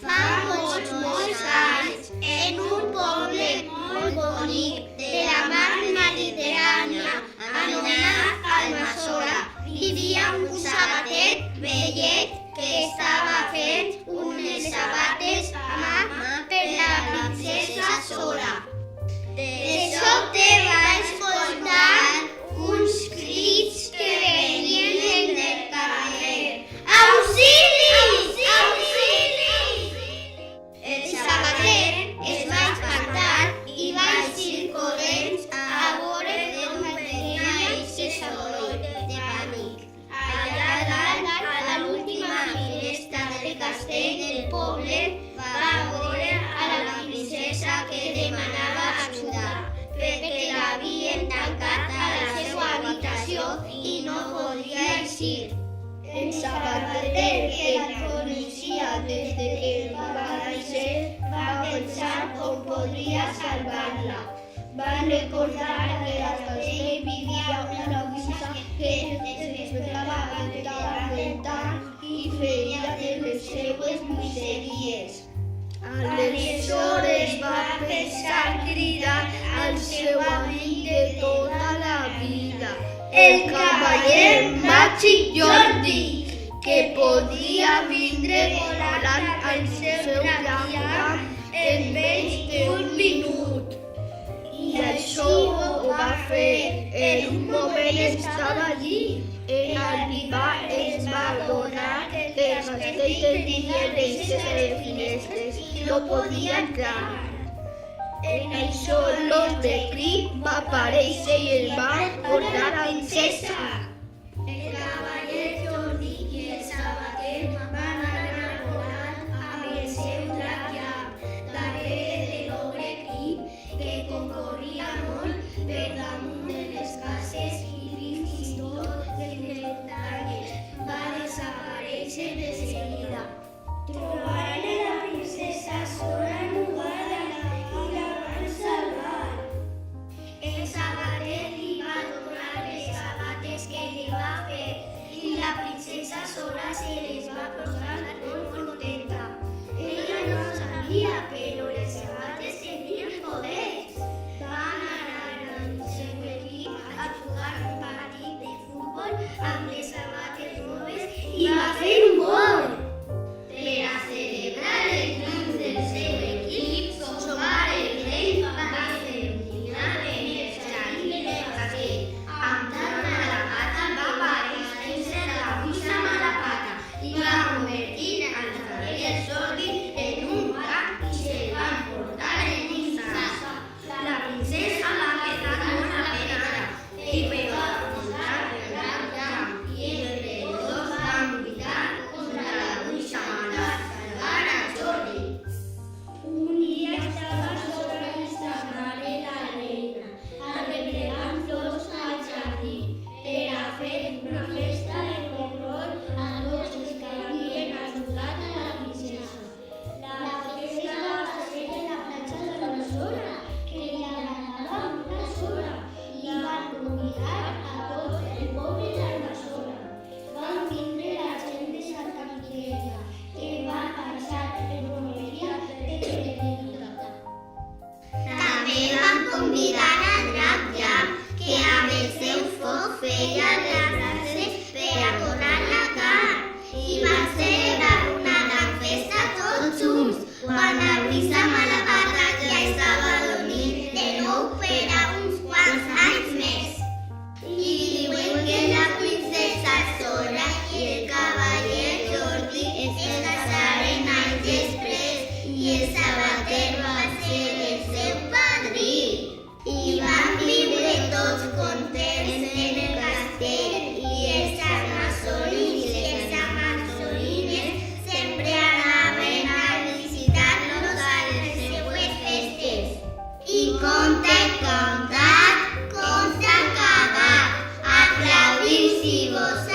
Fa molts anys, en un poble molt bonic de la mar Mediterrània, anomenat Almassora, vivia un sabater vellet que estava fent unes sabates a mà per la princesa Sora. De sobte va escoltar uns crits que venien del carrer. Auxili! Auxili! El sabater es va espantar i va eixir corrents a veure d'on venia aquest soroll de pànic. Allà dalt, a l'última finestra del castell del poble, va veure a la princesa que demanava ajuda, perquè l'havien tancat a la seva habitació i no podia eixir. El sabater, que la coneixia des de que va néixer, va pensar com podria salvar-la. Va recordar que al castell vivia una bruixa que es despertava al tant i feia de les seues misèries. Aleshores va pensar cridar al seu amic de tota la vida, el cavaller màgic Jordi, que podia vindre volant al seu llamp en menys d'un minut. I això ho va fer. En un moment estava allí. En arribar es va adonar que el castell tenia reixes a les finestres i no podia entrar. En això l'os de crit va aparèixer i el va portar a la princesa. El cavaller Jordi i el sabater van anar volant amb el seu trasllat darrere de l'ogre Crip, que concorria molt per damunt de les cases i fins i tot de les muntanyes. Va desaparèixer de seguida. Trobaren la princesa Sora ennuegada i la van salvar. El sabater li va donar les sabates que li va fer i la princesa Sora se les va posar molt contenta. Ella no sabia, però les sabates tenien poders. Va anar al seu equip a jugar un partit de futbol amb les sabates noves i va fer un gol. Per a celebrar el triomf del seu equip, son pare el rei va fer un dinar en els jardins del castell. Amb tan mala pata va aparèixer la bruixa Malapata i va convertir al cavaller Jordi en un mag i se'l van portar endins casa. La princesa va quedar molt apenada i va posar el gran llamp i els redadors van lluitar contra la bruixa mala per salvar a Jordi. Un dia estava Sora i sa mare la reina arreplegant flors al jardí per a fer una festa en honor a tots els que havien ajudat a la princesa. La festa va ser en la platja d'Almassora, que li agradava una sola, i van convidar a tot el poble d'Almassora. Van vindre la gent de Santa Miquela, que van passar en romeria de Benedicta. També van convidar a Drac Llamp, que amb el seu foc feia les brases per a torrar la carn, i van celebrar una gran festa tots junts, quan la bruixa Malapata ja estava dormint de nou per a uns quants anys més. I diuen que la princesa Sora i el cavaller Jordi es casaren anys després i el sabater va ser el seu padrí. I van viure tots contents en el castell i els almassorins i les almassorines sempre anaven a visitar-los a les seues festes. I conte contat, conte acabat. Aplaudir si vos